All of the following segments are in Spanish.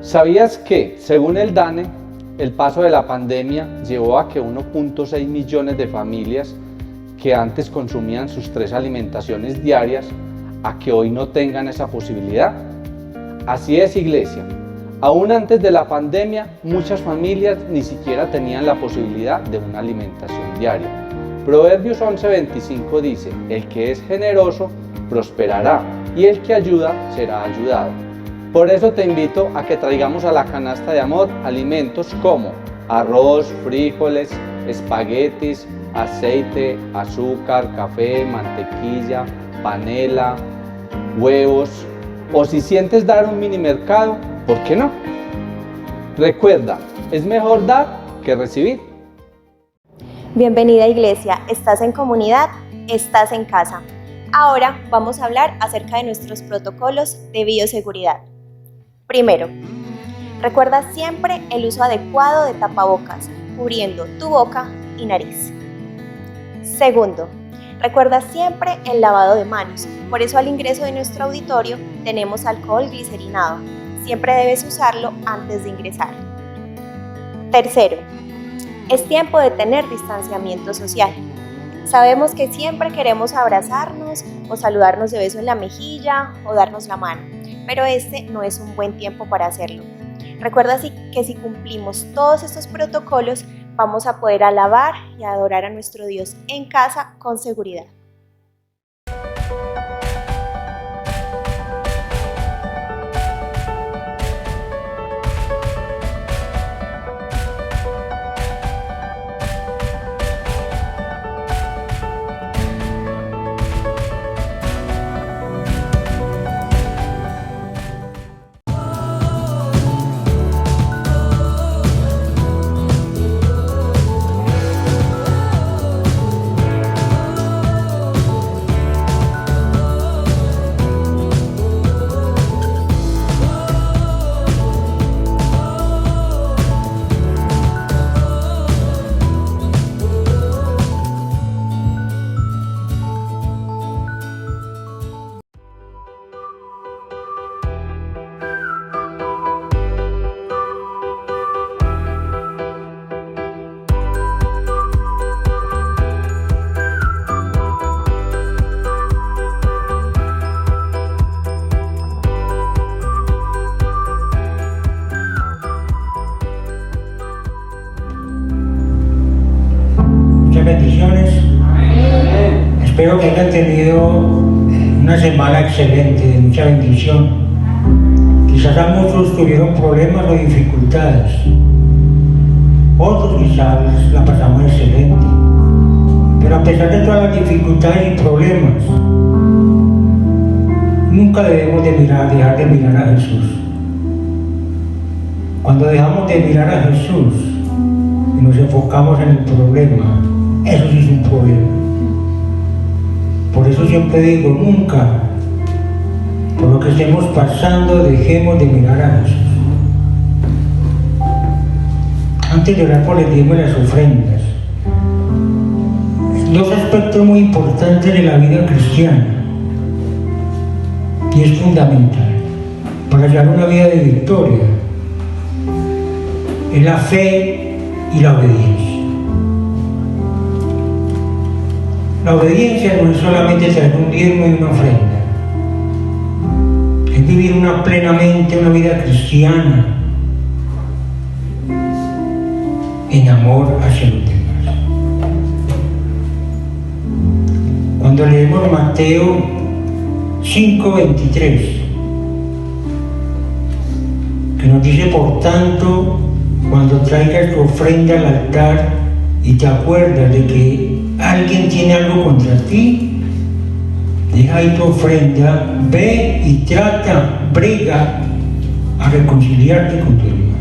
¿Sabías que, según el DANE, el paso de la pandemia llevó a que 1.6 millones de familias que antes consumían sus 3 alimentaciones diarias, a que hoy no tengan esa posibilidad? Así es, iglesia. Aún antes de la pandemia, muchas familias ni siquiera tenían la posibilidad de una alimentación diaria. Proverbios 11:25 dice: el que es generoso prosperará y el que ayuda será ayudado. Por eso te invito a que traigamos a la canasta de amor alimentos como arroz, frijoles, espaguetis, aceite, azúcar, café, mantequilla, panela, huevos, o si sientes dar un mini mercado, ¿por qué no? Recuerda, es mejor dar que recibir. Bienvenida, iglesia, estás en comunidad, estás en casa. Ahora vamos a hablar acerca de nuestros protocolos de bioseguridad. Primero, recuerda siempre el uso adecuado de tapabocas, cubriendo tu boca y nariz. Segundo, recuerda siempre el lavado de manos. Por eso al ingreso de nuestro auditorio tenemos alcohol glicerinado. Siempre debes usarlo antes de ingresar. Tercero, es tiempo de tener distanciamiento social. Sabemos que siempre queremos abrazarnos o saludarnos de beso en la mejilla o darnos la mano, pero este no es un buen tiempo para hacerlo. Recuerda que si cumplimos todos estos protocolos, vamos a poder alabar y adorar a nuestro Dios en casa con seguridad. Bendiciones. Espero que hayan tenido una semana excelente, de mucha bendición. Quizás a muchos tuvieron problemas o dificultades, otros quizás la pasamos excelente, pero a pesar de todas las dificultades y problemas, nunca debemos dejar de mirar a Jesús. Cuando dejamos de mirar a Jesús y nos enfocamos en el problema, eso sí es un problema. Por eso siempre digo, nunca, por lo que estemos pasando, dejemos de mirar a Jesús. Antes de orar por el diezmo y las ofrendas, dos aspectos muy importantes de la vida cristiana, y es fundamental para llevar una vida de victoria, es la fe y la obediencia. La obediencia no es solamente traer un diezmo y una ofrenda, es vivir plenamente una vida cristiana en amor hacia los demás. Cuando leemos Mateo 5:23, que nos dice: por tanto, cuando traigas tu ofrenda al altar y te acuerdas de que alguien tiene algo contra ti, deja ahí tu ofrenda, ve y brega a reconciliarte con tu hermano.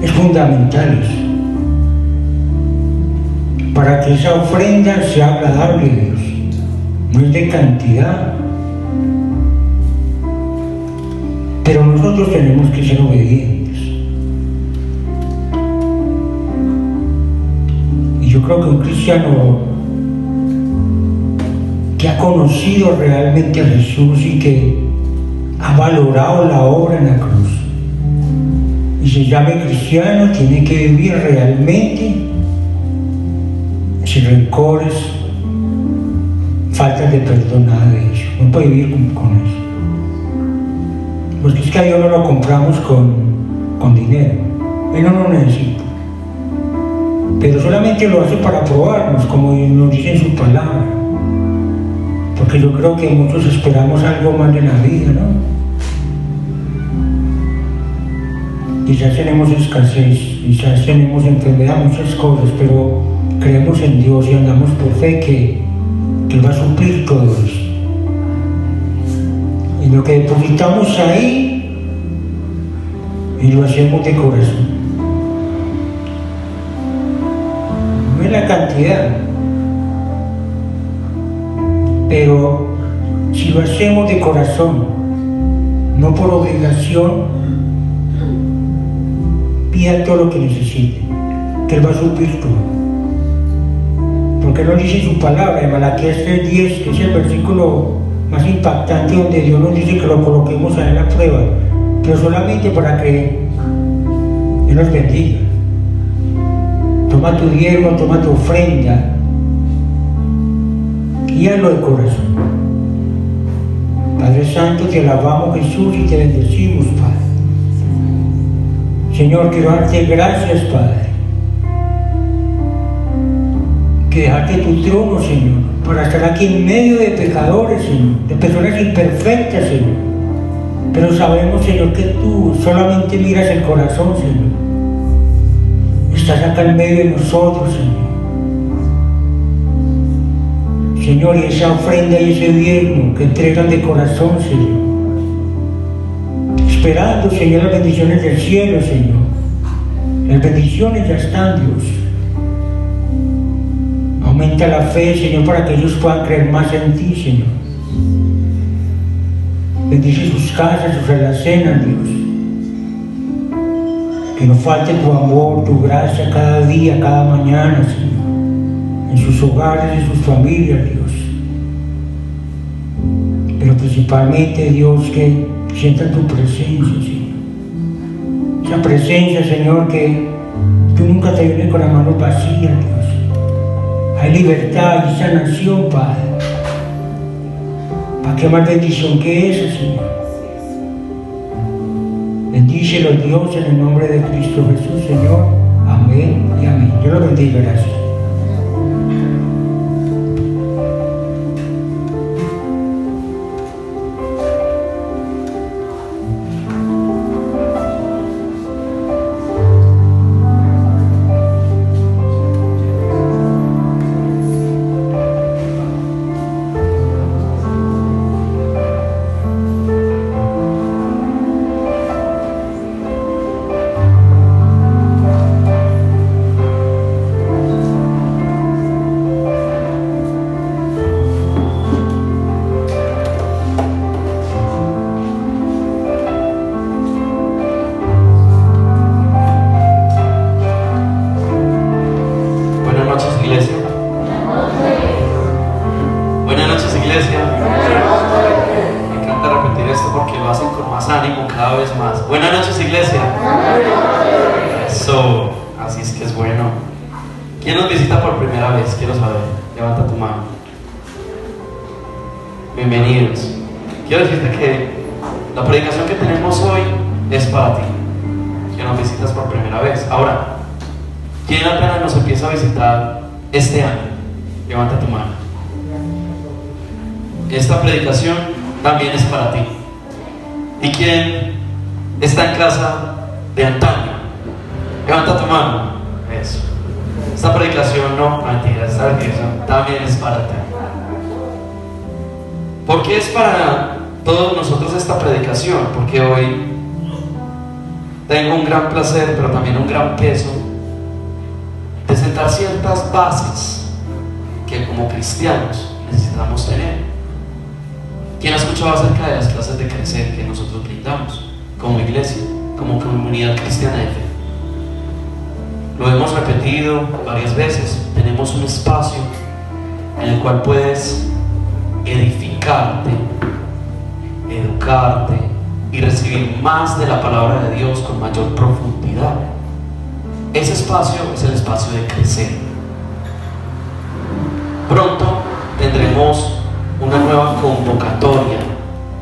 Es fundamental eso, para que esa ofrenda sea agradable a Dios. No es de cantidad, pero nosotros tenemos que ser obedientes. Yo creo que un cristiano que ha conocido realmente a Jesús y que ha valorado la obra en la cruz, y se llame cristiano tiene que vivir realmente sin rencores, faltas de perdón, nada de eso. No puede vivir con eso. Porque es que a Dios no lo compramos con dinero. Él no lo necesita. Pero solamente lo hace para probarnos, como nos dice en su palabra. Porque yo creo que muchos esperamos algo más de la vida, ¿no? Quizás tenemos escasez, quizás tenemos enfermedad, muchas cosas, pero creemos en Dios y andamos por fe que Él va a suplir todo eso. Y lo que depositamos ahí, y lo hacemos de corazón. No es la cantidad, pero si lo hacemos de corazón, no por obligación, pida todo lo que necesite, que Él va a suplir todo. Porque Él nos dice en su palabra, en Malaquías 3:10, que es el versículo más impactante donde Dios nos dice que lo coloquemos ahí en la prueba, pero solamente para que Él nos bendiga. Toma tu diezmo, toma tu ofrenda y hazlo de corazón. Padre Santo, te alabamos, Jesús, y te bendecimos, Padre. Señor, quiero darte gracias, Padre, que dejaste tu trono, Señor, para estar aquí en medio de pecadores, Señor, de personas imperfectas, Señor. Pero sabemos, Señor, que tú solamente miras el corazón, Señor. Estás acá en medio de nosotros, Señor. Señor, y esa ofrenda y ese diezmo que entregan de corazón, Señor. Esperando, Señor, las bendiciones del cielo, Señor. Las bendiciones ya están, Dios. Aumenta la fe, Señor, para que ellos puedan creer más en ti, Señor. Bendice sus casas, sus alacenas, Dios. Que no falte tu amor, tu gracia cada día, cada mañana, Señor. En sus hogares, en sus familias, Dios. Pero principalmente, Dios, que sientan tu presencia, Señor. Esa presencia, Señor, que tú nunca te vienes con las manos vacías, Dios. Hay libertad y sanación, Padre. ¿Para qué más bendición que esa, Señor? Bendícelo, Dios, en el nombre de Cristo Jesús, Señor. Amén y amén. Dios lo bendiga, gracias. Así es que es bueno. ¿Quién nos visita por primera vez? Quiero saber. Levanta tu mano. Bienvenidos. Quiero decirte que la predicación que tenemos hoy es para ti, que nos visitas por primera vez. Ahora, ¿quién apenas nos empieza a visitar este año? Levanta tu mano. Esta predicación también es para ti. ¿Y quién está en casa de antaño? Levanta tu mano. Eso. Esta predicación no, mentira, esta predicación también es para ti. ¿Por qué es para todos nosotros esta predicación? Porque hoy tengo un gran placer, pero también un gran peso de sentar ciertas bases que como cristianos necesitamos tener. ¿Quién ha escuchado acerca de las clases de crecer que nosotros brindamos como iglesia, como comunidad cristiana de fe? Lo hemos repetido varias veces. Tenemos un espacio en el cual puedes edificarte, educarte, y recibir más de la palabra de Dios con mayor profundidad. Ese espacio es el espacio de crecer. Pronto tendremos una nueva convocatoria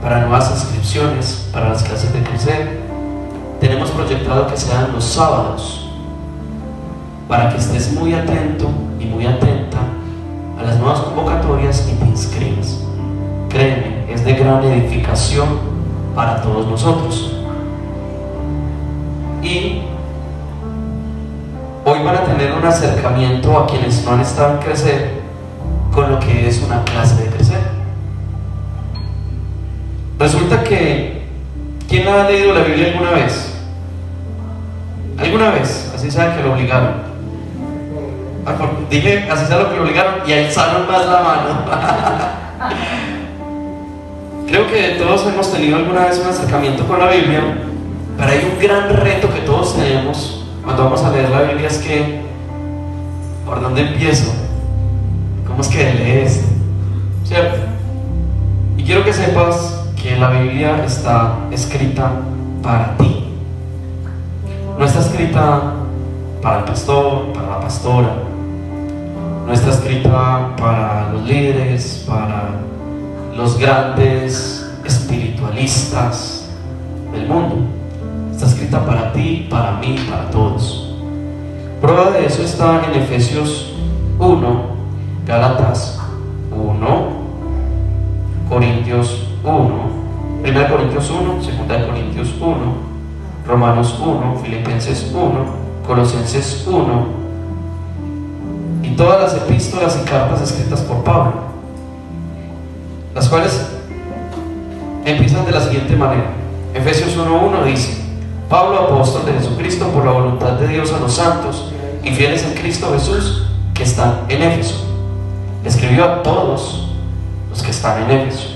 para nuevas inscripciones para las clases de crecer. Tenemos proyectado que sean los sábados, para que estés muy atento y muy atenta a las nuevas convocatorias y te inscribas. Créeme, es de gran edificación para todos nosotros. Y hoy van a tener un acercamiento a quienes no han estado en crecer con lo que es una clase de crecer. Resulta que, ¿quién ha leído la Biblia alguna vez? ¿Alguna vez? Así sea que lo obligaron. Dije, así sea lo que lo obligaron, y alzaron más la mano. Creo que todos hemos tenido alguna vez un acercamiento con la Biblia, pero hay un gran reto que todos tenemos cuando vamos a leer la Biblia, es que, ¿por dónde empiezo? ¿Cómo es que lees? ¿Cierto? Y quiero que sepas que la Biblia está escrita para ti. No está escrita para el pastor, para la pastora. No está escrita para los líderes, para los grandes espiritualistas del mundo. Está escrita para ti, para mí, para todos. Prueba de eso está en Efesios 1, Gálatas 1, Corintios 1, 1 Corintios 1, 2 Corintios 1, Romanos 1, Filipenses 1, Colosenses 1, y todas las epístolas y cartas escritas por Pablo, las cuales empiezan de la siguiente manera. Efesios 1:1 dice: Pablo, apóstol de Jesucristo por la voluntad de Dios, a los santos y fieles en Cristo Jesús que están en Éfeso. Escribió a todos los que están en Éfeso.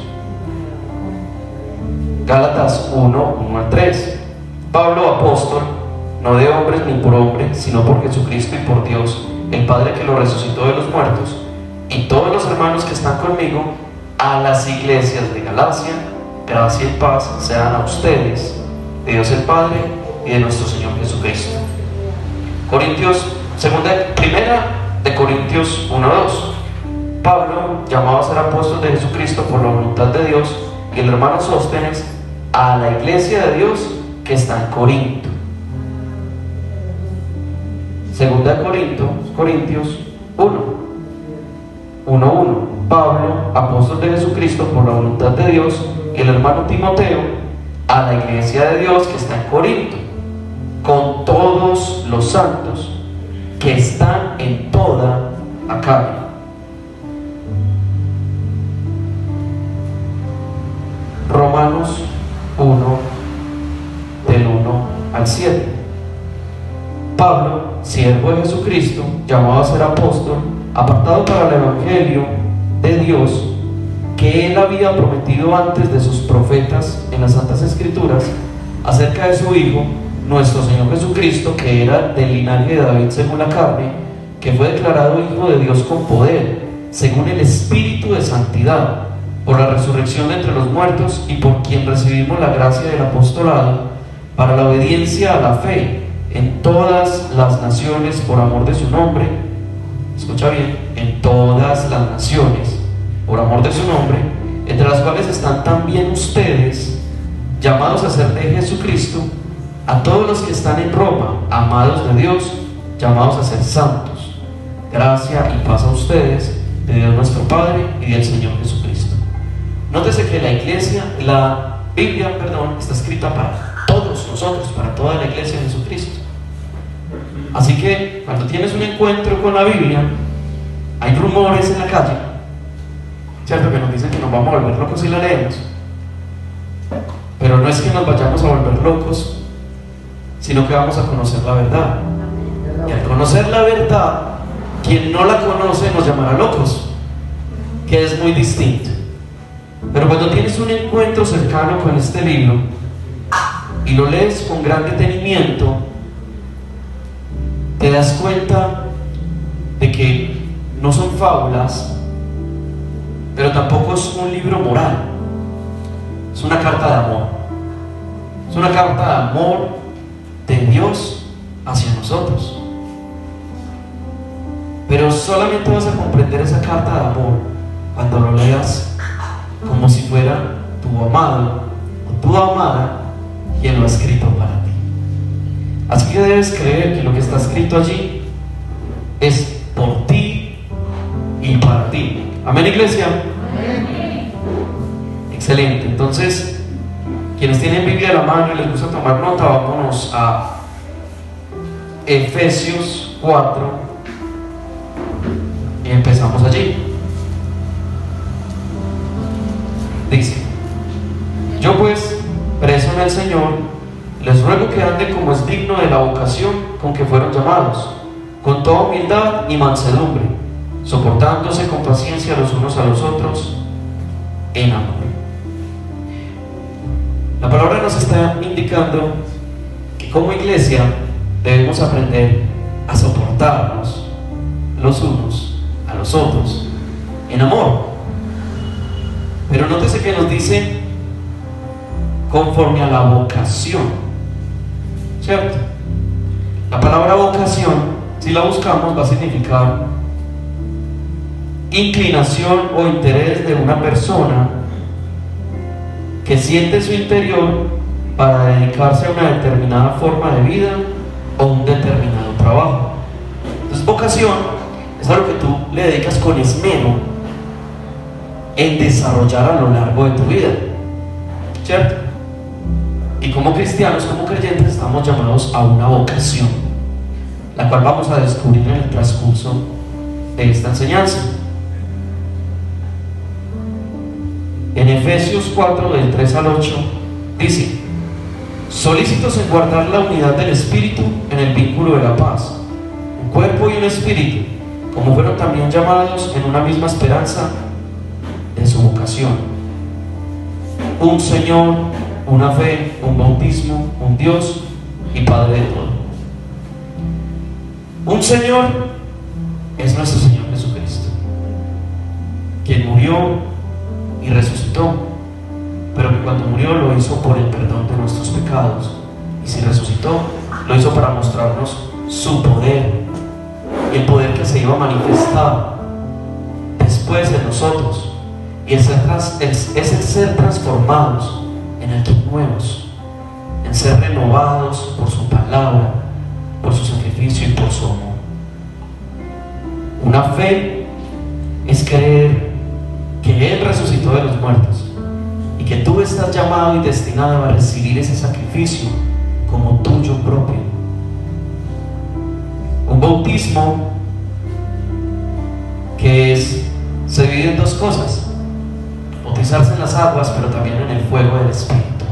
Gálatas 1:1-3. Pablo, apóstol, no de hombres ni por hombre, sino por Jesucristo y por Dios, el Padre que lo resucitó de los muertos, y todos los hermanos que están conmigo, a las iglesias de Galacia, gracia y paz sean a ustedes, de Dios el Padre y de nuestro Señor Jesucristo. Primera de Corintios 1:2. Pablo, llamado a ser apóstol de Jesucristo por la voluntad de Dios, y el hermano Sóstenes, a la iglesia de Dios que está en Corinto. Segunda de Corintios 1:1. Pablo, apóstol de Jesucristo por la voluntad de Dios, y el hermano Timoteo, a la iglesia de Dios que está en Corinto, con todos los santos que están en toda Acaya. Romanos 1, del 1-7. Pablo, siervo de Jesucristo, llamado a ser apóstol, apartado para el evangelio de Dios, que él había prometido antes de sus profetas en las Santas Escrituras, acerca de su Hijo, nuestro Señor Jesucristo, que era del linaje de David según la carne, que fue declarado Hijo de Dios con poder, según el Espíritu de santidad, por la resurrección de entre los muertos, y por quien recibimos la gracia del apostolado, para la obediencia a la fe en todas las naciones por amor de su nombre. Escucha bien: en todas las naciones por amor de su nombre, entre las cuales están también ustedes, llamados a ser de Jesucristo, a todos los que están en Roma, amados de Dios, llamados a ser santos. Gracia y paz a ustedes, de Dios nuestro Padre y del Señor Jesucristo. Nótese que la Biblia, está escrita para todos nosotros, para toda la iglesia de Jesucristo. Así que cuando tienes un encuentro con la Biblia, hay rumores en la calle, ¿cierto?, que nos dicen que nos vamos a volver locos si la leemos. Pero no es que nos vayamos a volver locos, sino que vamos a conocer la verdad. Y al conocer la verdad, quien no la conoce nos llamará locos, que es muy distinto. Pero cuando tienes un encuentro cercano con este libro y lo lees con gran detenimiento, te das cuenta de que no son fábulas, pero tampoco es un libro moral. Es una carta de amor. Es una carta de amor de Dios hacia nosotros. Pero solamente vas a comprender esa carta de amor cuando lo leas como si fuera tu amado o tu amada quien lo ha escrito para ti. Así que debes creer que lo que está escrito allí es por ti y para ti. ¿Amén, iglesia? Amén. Excelente. Entonces, quienes tienen Biblia a la mano y les gusta tomar nota, vámonos a Efesios 4 y empezamos allí. Dice: yo pues, preso en el Señor, les ruego que anden como es digno de la vocación con que fueron llamados, con toda humildad y mansedumbre, soportándose con paciencia los unos a los otros en amor. La palabra nos está indicando que como iglesia debemos aprender a soportarnos los unos a los otros en amor. Pero nótese que nos dice conforme a la vocación, ¿cierto? La palabra vocación, si la buscamos, va a significar inclinación o interés de una persona que siente su interior para dedicarse a una determinada forma de vida o un determinado trabajo. Entonces, vocación es algo que tú le dedicas con esmero en desarrollar a lo largo de tu vida, ¿cierto? Y como cristianos, como creyentes, estamos llamados a una vocación, la cual vamos a descubrir en el transcurso de esta enseñanza. En Efesios 4, del 3 al 8, dice: solícitos en guardar la unidad del Espíritu en el vínculo de la paz, un cuerpo y un espíritu, como fueron también llamados en una misma esperanza de su vocación. Un Señor, una fe, un bautismo, un Dios y Padre de todo. Un Señor es nuestro Señor Jesucristo, quien murió y resucitó, pero que cuando murió lo hizo por el perdón de nuestros pecados, y si resucitó, lo hizo para mostrarnos su poder, el poder que se iba a manifestar después de nosotros, y es el ser transformados en hechos nuevos, en ser renovados por su palabra, por su sacrificio y por su amor. Una fe es creer que Él resucitó de los muertos y que tú estás llamado y destinado a recibir ese sacrificio como tuyo propio. Un bautismo que se divide en dos cosas: bautizarse en las aguas, pero también en el fuego del Espíritu,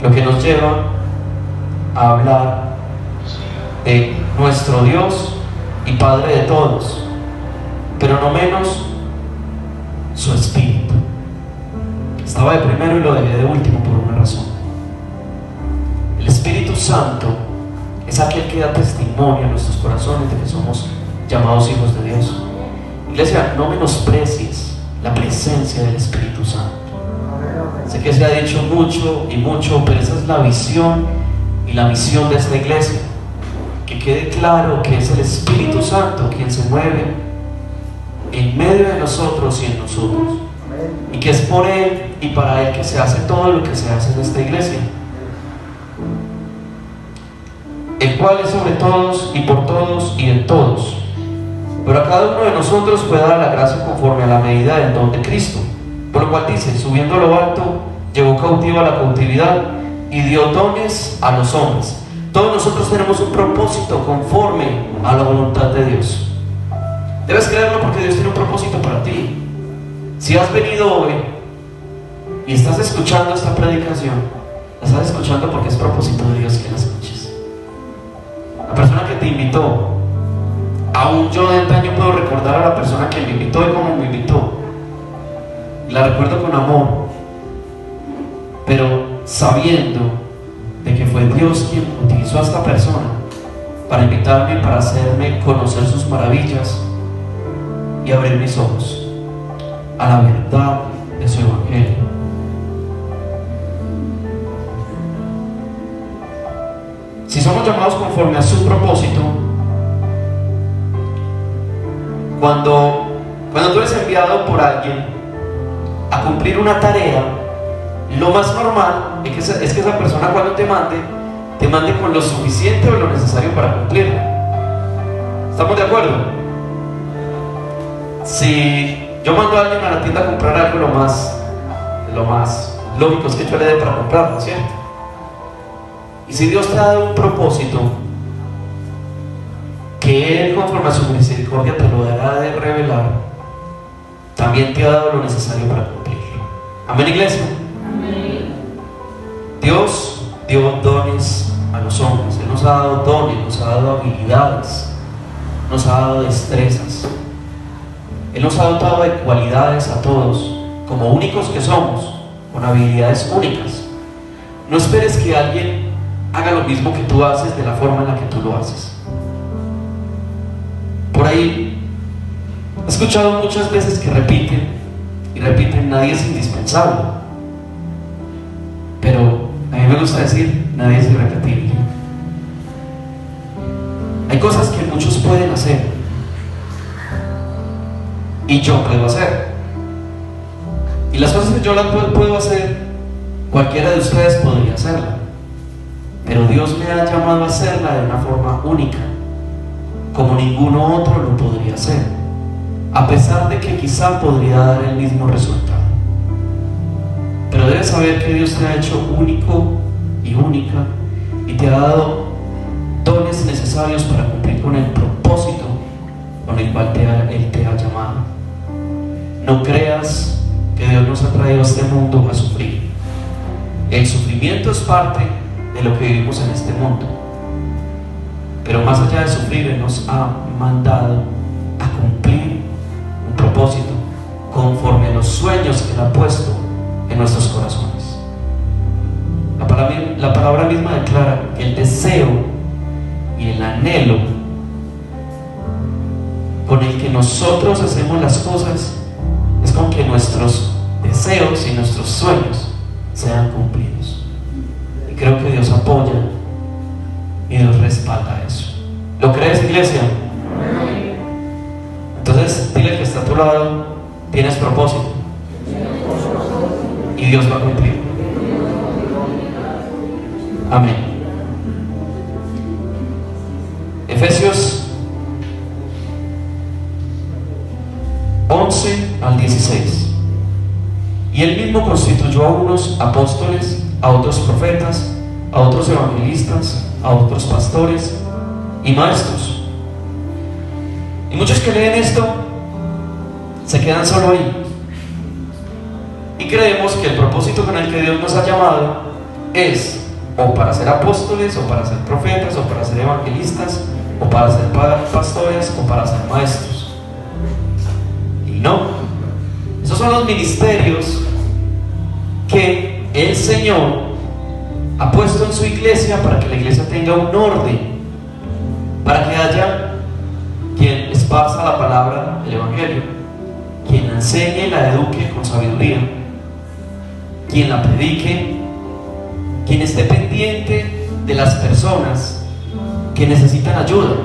lo que nos lleva a hablar de nuestro Dios y Padre de todos, pero no menos su Espíritu. Estaba de primero y lo dejé de último por una razón. El Espíritu Santo es aquel que da testimonio a nuestros corazones de que somos llamados hijos de Dios. Iglesia, no menosprecies la presencia del Espíritu Santo. Sé que se ha dicho mucho y mucho, pero esa es la visión y la misión de esta iglesia. Que quede claro que es el Espíritu Santo quien se mueve en medio de nosotros y en nosotros, y que es por Él y para Él que se hace todo lo que se hace en esta iglesia, el cual es sobre todos y por todos y en todos, pero a cada uno de nosotros puede dar la gracia conforme a la medida del don de Cristo. Por lo cual dice: subiendo a lo alto, llevó cautivo a la cautividad y dio dones a los hombres. Todos nosotros tenemos un propósito conforme a la voluntad de Dios. Debes creerlo, porque Dios tiene un propósito para ti. Si has venido hoy y estás escuchando esta predicación, la estás escuchando porque es propósito de Dios que la escuches. La persona que te invitó, aún yo de antaño puedo recordar a la persona que me invitó y cómo me invitó, y la recuerdo con amor, pero sabiendo de que fue Dios quien utilizó a esta persona para invitarme, para hacerme conocer sus maravillas y abrir mis ojos a la verdad de su evangelio. somos llamados conforme a su propósito, cuando tú eres enviado por alguien a cumplir una tarea, lo más normal es que esa persona, cuando te mande con lo suficiente o lo necesario para cumplirla. ¿Estamos de acuerdo? Si yo mando a alguien a la tienda a comprar algo, lo más lógico es que yo le dé para comprarlo, ¿cierto? Y si Dios te ha dado un propósito, que Él, conforme a su misericordia, te lo dará de revelar, también te ha dado lo necesario para cumplirlo. ¿Amén, iglesia? Amén. Dios dio dones a los hombres. Él nos ha dado dones, nos ha dado habilidades, nos ha dado destrezas. Él nos ha dotado de cualidades a todos, como únicos que somos, con habilidades únicas. No esperes que alguien haga lo mismo que tú haces de la forma en la que tú lo haces. Por ahí he escuchado muchas veces que repiten y repiten: nadie es indispensable. Pero a mí me gusta decir: nadie es irrepetible. Hay cosas que muchos pueden hacer y yo puedo hacer, y las cosas que yo las puedo hacer, cualquiera de ustedes podría hacerla, pero Dios me ha llamado a hacerla de una forma única, como ninguno otro lo podría hacer, a pesar de que quizá podría dar el mismo resultado. Pero debes saber que Dios te ha hecho único y única, y te ha dado dones necesarios para cumplir con el propósito con el cual Él te ha llamado. No creas que Dios nos ha traído a este mundo a sufrir. El sufrimiento es parte de lo que vivimos en este mundo, pero más allá de sufrir, Él nos ha mandado a cumplir un propósito conforme a los sueños que Él ha puesto en nuestros corazones. La palabra misma declara que el deseo y el anhelo con el que nosotros hacemos las cosas es con que nuestros deseos y nuestros sueños sean cumplidos. Y creo que Dios apoya y Dios respalda eso. ¿Lo crees, iglesia? Entonces dile que está a tu lado: tienes propósito y Dios va a cumplir. Amén. Efesios 11 al 16. Y Él mismo constituyó a unos apóstoles, a otros profetas, a otros evangelistas, a otros pastores y maestros. Y muchos que leen esto se quedan solo ahí y creemos que el propósito con el que Dios nos ha llamado es o para ser apóstoles, o para ser profetas, o para ser evangelistas, o para ser pastores, o para ser maestros. Y no, esos son los ministerios que el Señor ha puesto en su iglesia para que la iglesia tenga un orden, para que haya quien esparza la palabra del evangelio, quien la enseñe y la eduque con sabiduría, quien la predique, quien esté pendiente de las personas que necesitan ayuda.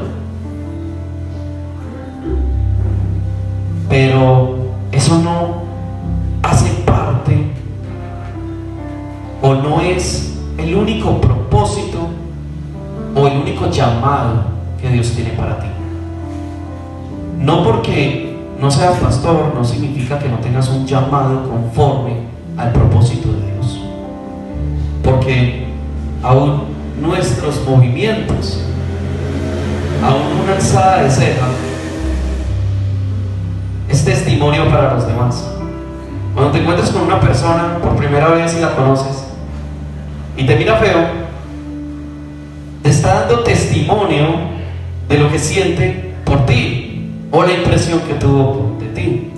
Pero eso no hace parte o no es el único propósito o el único llamado que Dios tiene para ti. No porque no seas pastor no significa que no tengas un llamado conforme al propósito de Dios, porque aún nuestros movimientos, aún una alzada de ceja, es testimonio para los demás. Cuando te encuentras con una persona por primera vez y la conoces y te mira feo, te está dando testimonio de lo que siente por ti o la impresión que tuvo de ti.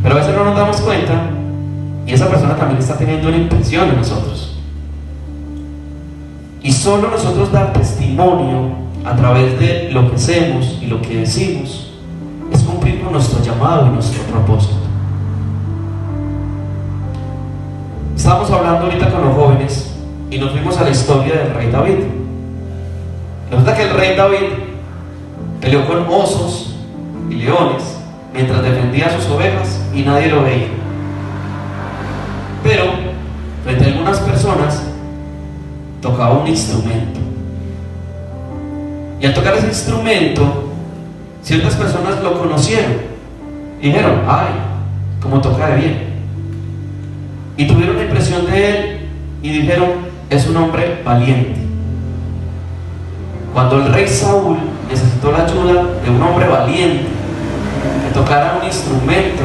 Pero a veces no nos damos cuenta y esa persona también está teniendo una impresión en nosotros. Y solo nosotros dar testimonio a través de lo que hacemos y lo que decimos es cumplir con nuestro llamado y nuestro propósito. Estábamos hablando ahorita con los jóvenes y nos fuimos a la historia del rey David. Resulta que el rey David peleó con osos y leones mientras defendía sus ovejas y nadie lo veía. Pero frente a algunas personas tocaba un instrumento. Y al tocar ese instrumento, ciertas personas lo conocieron y dijeron: ¡ay, cómo toca de bien! Y tuvieron la impresión de él y dijeron: es un hombre valiente. Cuando el rey Saúl necesitó la ayuda de un hombre valiente que tocara un instrumento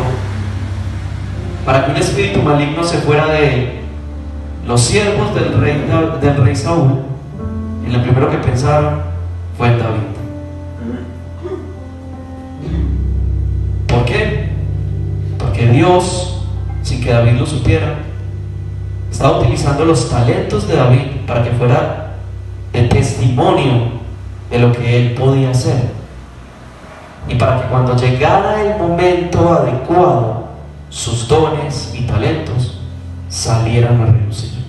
para que un espíritu maligno se fuera de él, los siervos del rey Saúl, y lo primero que pensaron fue en David. ¿Por qué? Porque Dios, sin que David lo supiera, estaba utilizando los talentos de David para que fuera el testimonio de lo que él podía hacer, y para que cuando llegara el momento adecuado, sus dones y talentos salieran a relucir.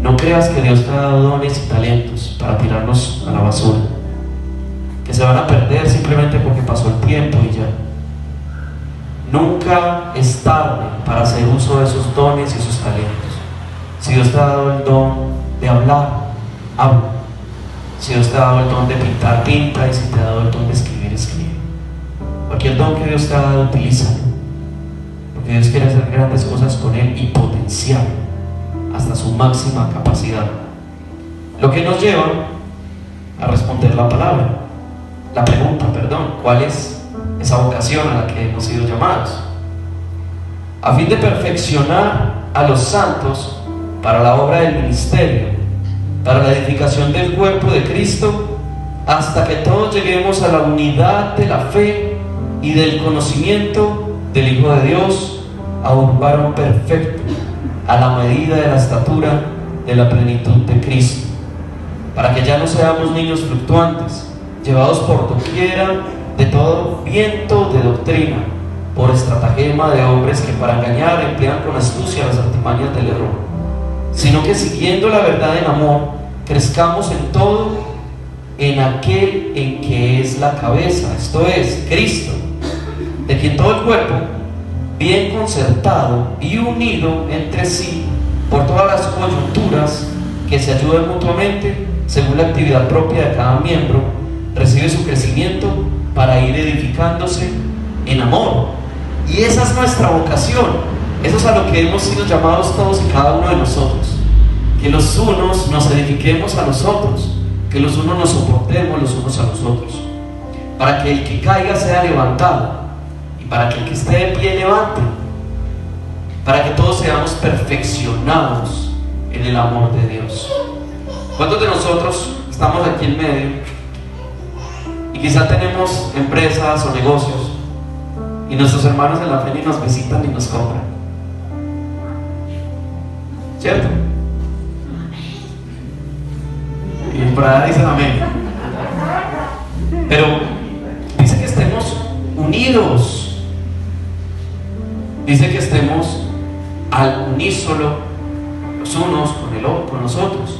No creas que Dios te ha dado dones y talentos para tirarlos a la basura, que se van a perder simplemente porque pasó el tiempo y ya. Nunca es tarde para hacer uso de esos dones y esos talentos. Si Dios te ha dado el don de hablar, habla. Si Dios te ha dado el don de pintar, pinta. Y si te ha dado el don de escribir, escribe. Cualquier don que Dios te ha dado, utilízalo, porque Dios quiere hacer grandes cosas con él y potenciar hasta su máxima capacidad. Lo que nos lleva a responder la pregunta, ¿cuál es esa vocación a la que hemos sido llamados? A fin de perfeccionar a los santos para la obra del ministerio, para la edificación del cuerpo de Cristo, hasta que todos lleguemos a la unidad de la fe y del conocimiento del Hijo de Dios, a un varón perfecto, a la medida de la estatura de la plenitud de Cristo, para que ya no seamos niños fluctuantes, llevados por doquiera de todo viento de doctrina, por estratagema de hombres que para engañar emplean con astucia las artimañas del error, sino que siguiendo la verdad en amor, crezcamos en todo en aquel en que es la cabeza, esto es, Cristo, de quien todo el cuerpo, bien concertado y unido entre sí por todas las coyunturas que se ayudan mutuamente según la actividad propia de cada miembro, recibe su crecimiento para ir edificándose en amor. Y esa es nuestra vocación. Eso es a lo que hemos sido llamados todos y cada uno de nosotros, que los unos nos edifiquemos a los otros, que los unos nos soportemos los unos a los otros, para que el que caiga sea levantado, para que el que esté de pie levante, para que todos seamos perfeccionados en el amor de Dios. ¿Cuántos de nosotros estamos aquí en medio y quizá tenemos empresas o negocios y nuestros hermanos en la fe ni nos visitan ni nos compran? ¿Cierto? Y por allá dicen amén. Pero dice que estemos unidos. Dice que estemos al unísono los unos con los otros,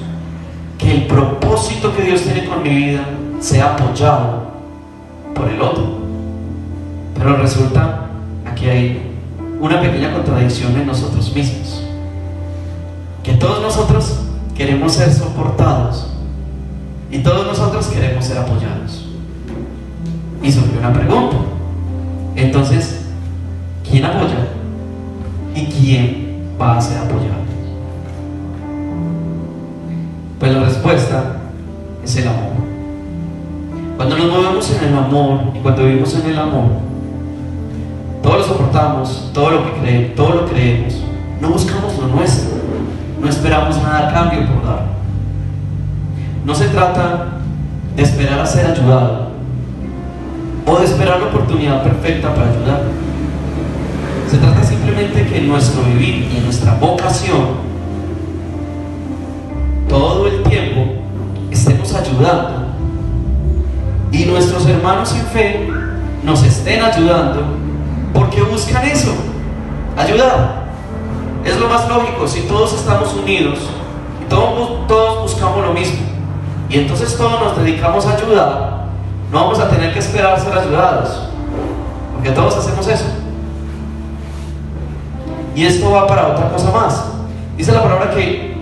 que el propósito que Dios tiene con mi vida sea apoyado por el otro. Pero resulta, aquí hay una pequeña contradicción en nosotros mismos, que todos nosotros queremos ser soportados y todos nosotros queremos ser apoyados. Y surgió una pregunta: entonces, ¿quién apoya? ¿Y quién va a ser apoyado? Pues la respuesta es el amor. Cuando nos movemos en el amor y cuando vivimos en el amor, todo lo soportamos, todo lo creemos, no buscamos lo nuestro, no esperamos nada a cambio por dar. No se trata de esperar a ser ayudado o de esperar la oportunidad perfecta para ayudar. Se trata simplemente que en nuestro vivir y en nuestra vocación, todo el tiempo estemos ayudando y nuestros hermanos en fe nos estén ayudando, porque buscan eso, ayudar. Es lo más lógico. Si todos estamos unidos todos buscamos lo mismo, y entonces todos nos dedicamos a ayudar, no vamos a tener que esperar ser ayudados, porque todos hacemos eso. Y esto va para otra cosa más. Dice la palabra que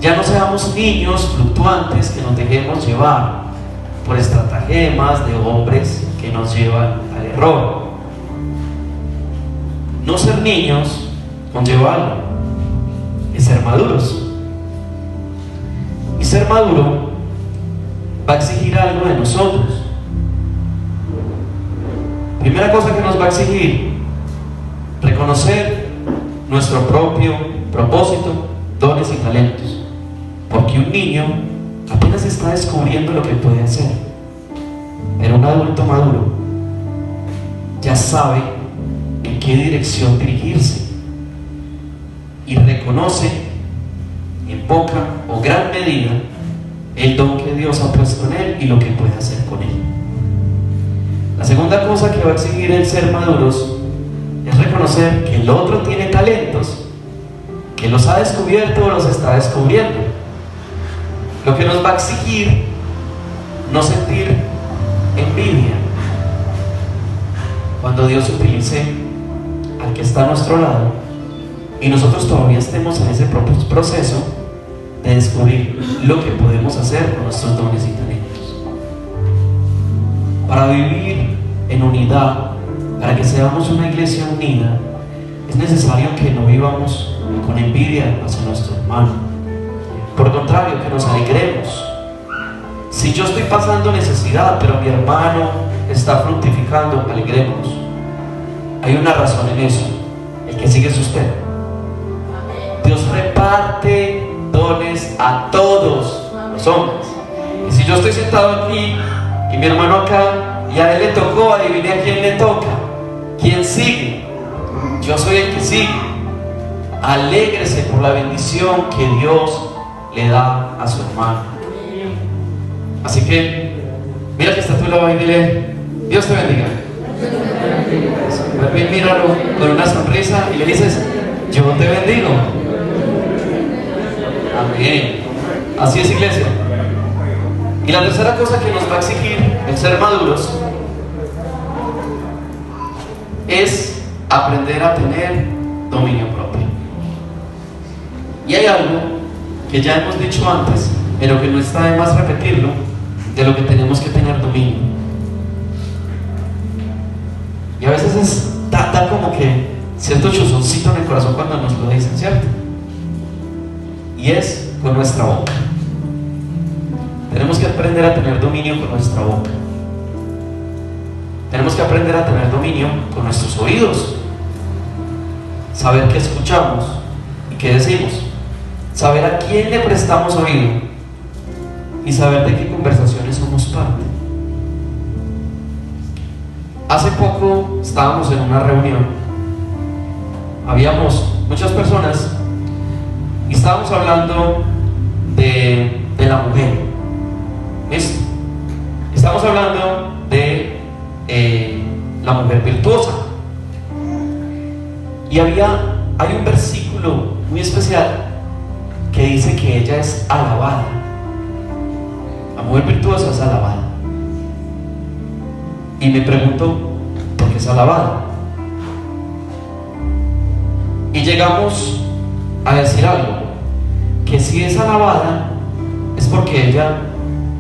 ya no seamos niños fluctuantes que nos dejemos llevar por estratagemas de hombres que nos llevan al error. No ser niños conlleva algo, es ser maduros. Y ser maduro va a exigir algo de nosotros. Primera cosa que nos va a exigir: reconocer nuestro propio propósito, dones y talentos. Porque un niño apenas está descubriendo lo que puede hacer, pero un adulto maduro ya sabe en qué dirección dirigirse y reconoce en poca o gran medida el don que Dios ha puesto en él y lo que puede hacer con él. La segunda cosa que va a exigir el ser maduros es reconocer que el otro tiene talentos, que los ha descubierto o los está descubriendo. Lo que nos va a exigir no sentir envidia cuando Dios utilice al que está a nuestro lado y nosotros todavía estemos en ese proceso de descubrir lo que podemos hacer con nuestros dones y talentos. Para vivir en unidad, para que seamos una iglesia unida, es necesario que no vivamos con envidia hacia nuestro hermano. Por contrario, que nos alegremos. Si yo estoy pasando necesidad, pero mi hermano está fructificando, alegremos. Hay una razón en eso. El que sigue es usted. Dios reparte dones a todos los hombres. Y si yo estoy sentado aquí y mi hermano acá, y a él le tocó, adivine a quién le toca. ¿Quién sigue? Yo soy el que sigue. Alégrese por la bendición que Dios le da a su hermano. Así que mira que está a tu lado y dile: Dios te bendiga. Bien, míralo con una sonrisa y le dices: yo te bendigo. Amén. Así es, iglesia. Y la tercera cosa que nos va a exigir el ser maduros es aprender a tener dominio propio. Y hay algo que ya hemos dicho antes, pero que no está de más repetirlo, de lo que tenemos que tener dominio. Y a veces da como que cierto chuzoncito en el corazón cuando nos lo dicen, ¿cierto? Y es con nuestra boca. Tenemos que aprender a tener dominio con nuestra boca. Tenemos que aprender a tener dominio con nuestros oídos. Saber qué escuchamos y qué decimos. Saber a quién le prestamos oído y saber de qué conversaciones somos parte. Hace poco estábamos en una reunión, habíamos muchas personas y estábamos hablando de la mujer. ¿Listo? Estamos hablando de la mujer virtuosa. Y hay un versículo muy especial que dice que ella es alabada. La mujer virtuosa es alabada. Y me pregunto, ¿por qué es alabada? Y llegamos a decir algo, que si es alabada es porque ella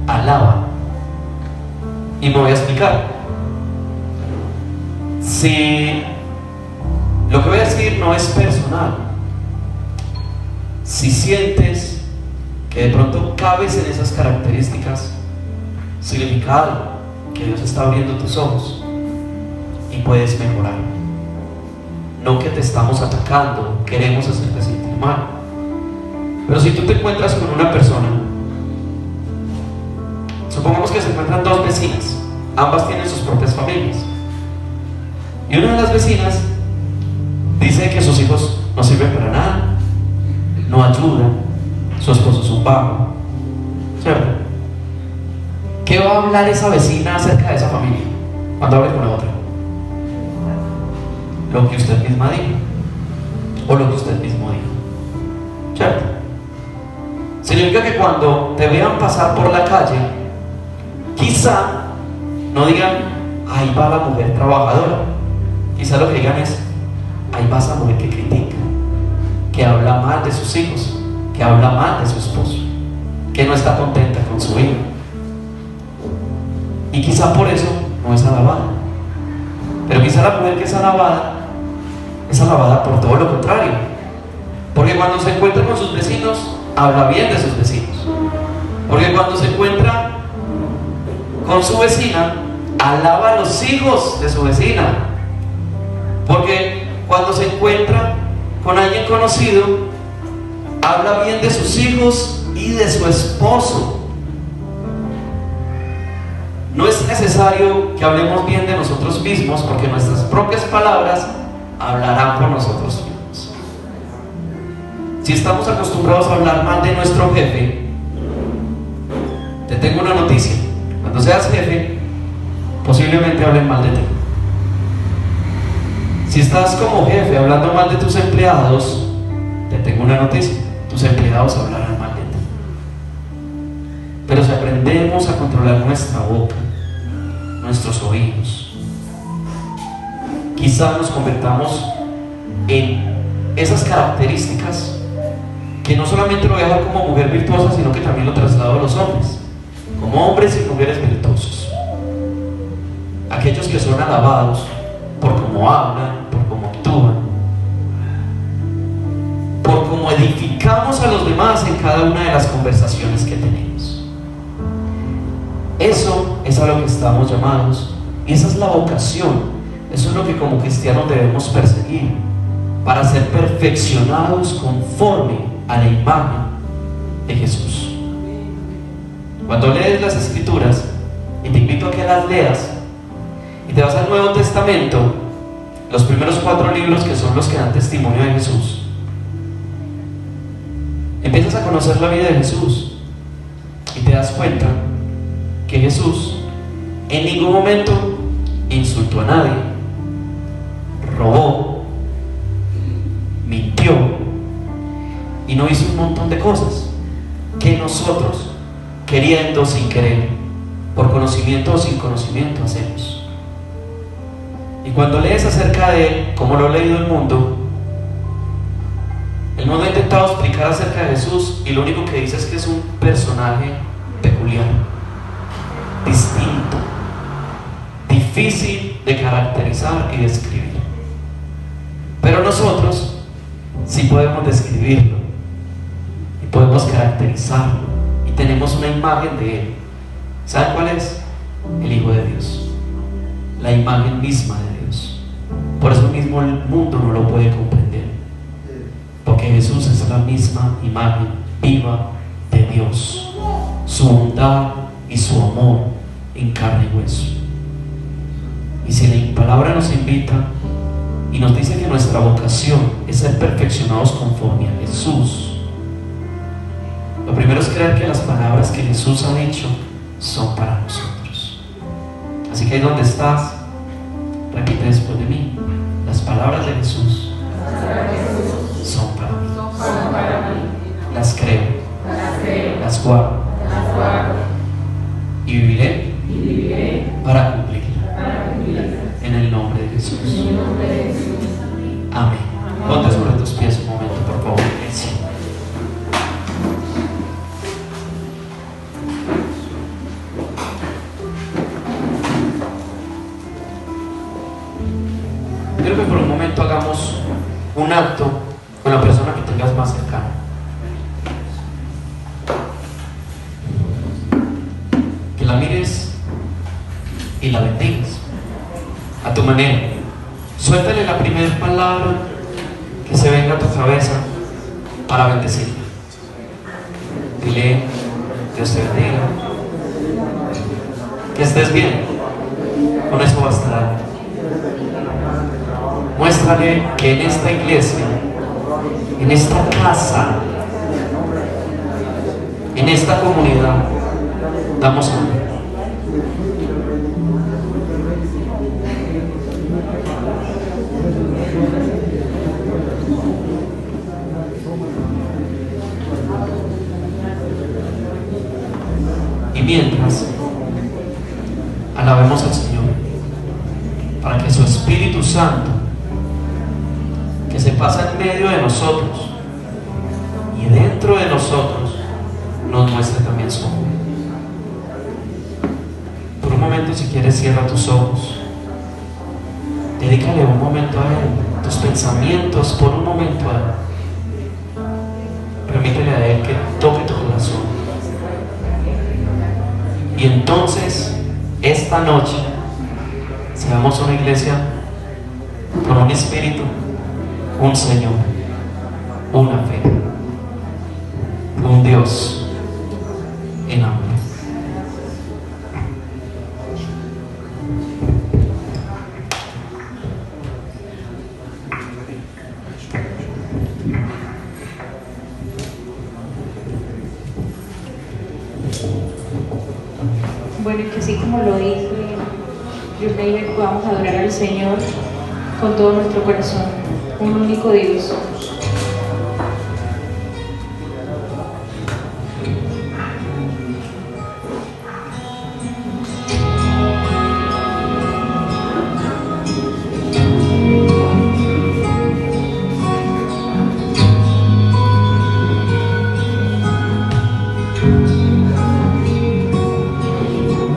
alaba. Y me voy a explicar. Si lo que voy a decir no es personal, si sientes que de pronto cabes en esas características, significa algo, que Dios está abriendo tus ojos y puedes mejorar. No que te estamos atacando, queremos hacerte sentir mal. Pero si tú te encuentras con una persona, supongamos que se encuentran dos vecinas, ambas tienen sus propias familias, y una de las vecinas dice que sus hijos no sirven para nada, no ayudan, su esposo es un vago, ¿cierto? ¿Qué va a hablar esa vecina acerca de esa familia cuando hable con la otra? Lo que usted misma dijo, o lo que usted mismo dijo, ¿cierto? Significa que cuando te vean pasar por la calle, quizá no digan, ahí va la mujer trabajadora. Quizá lo que digan es, ahí va esa mujer que critica, que habla mal de sus hijos, que habla mal de su esposo, que no está contenta con su hijo. Y quizá por eso no es alabada. Pero quizá la mujer que es alabada por todo lo contrario. Porque cuando se encuentra con sus vecinos, habla bien de sus vecinos. Porque cuando se encuentra con su vecina, alaba a los hijos de su vecina. Porque cuando se encuentra con alguien conocido, habla bien de sus hijos y de su esposo. No es necesario que hablemos bien de nosotros mismos, porque nuestras propias palabras hablarán por nosotros mismos. Si estamos acostumbrados a hablar mal de nuestro jefe, te tengo una noticia: cuando seas jefe, posiblemente hablen mal de ti. Si estás como jefe hablando mal de tus empleados, te tengo una noticia: tus empleados hablarán mal de ti. Pero si aprendemos a controlar nuestra boca, nuestros oídos, quizá nos convertamos en esas características que no solamente lo voy a dejar como mujer virtuosa, sino que también lo traslado a los hombres, como hombres y mujeres virtuosos. Aquellos que son alabados por cómo hablan, por cómo actúan, por cómo edificamos a los demás en cada una de las conversaciones que tenemos. Eso es a lo que estamos llamados, y esa es la vocación. Eso es lo que como cristianos debemos perseguir, para ser perfeccionados conforme a la imagen de Jesús. Cuando lees las Escrituras, y te invito a que las leas, y te vas al Nuevo Testamento, los primeros 4 libros, que son los que dan testimonio de Jesús, empiezas a conocer la vida de Jesús y te das cuenta que Jesús en ningún momento insultó a nadie, robó, mintió y no hizo un montón de cosas que nosotros, queriendo o sin querer, por conocimiento o sin conocimiento, hacemos. Y cuando lees acerca de él, como lo ha leído el mundo ha intentado explicar acerca de Jesús, y lo único que dice es que es un personaje peculiar, distinto, difícil de caracterizar y describir. Pero nosotros sí podemos describirlo y podemos caracterizarlo, y tenemos una imagen de él. ¿Saben cuál es? El Hijo de Dios, la imagen misma de Dios. Por eso mismo el mundo no lo puede comprender, porque Jesús es la misma imagen viva de Dios, su bondad y su amor en carne y hueso. Y si la palabra nos invita y nos dice que nuestra vocación es ser perfeccionados conforme a Jesús, lo primero es creer que las palabras que Jesús ha dicho son para nosotros. Así que ahí donde estás, repite después de mí: las palabras de Jesús son para mí. Las creo, las guardo, y viviré para cumplirla. En el nombre de Jesús. Amén. Ponte sobre tus pies un momento, por favor, iglesia. Quiero que por un momento hagamos un acto con la persona que tengas más cercana. Que la mires y la bendigas a tu manera. Suéltale la primera palabra que se venga a tu cabeza para bendecirla. Dile: Dios te bendiga, que estés bien. Con eso bastará. Muéstrale que en esta iglesia, en esta casa, en esta comunidad, damos honor. su Espíritu Santo, que se pasa en medio de nosotros y dentro de nosotros, nos muestre también su amor. Por un momento, si quieres, cierra tus ojos. Dedícale un momento a Él, tus pensamientos por un momento a Él. Permítele a Él que toque tu corazón. Y entonces, esta noche, seamos una iglesia con un espíritu, un Señor, una fe, un Dios en amor. Bueno, y que así como lo dice John David, podamos adorar al Señor con todo nuestro corazón, un único Dios.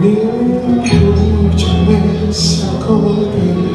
Mucho me sacó de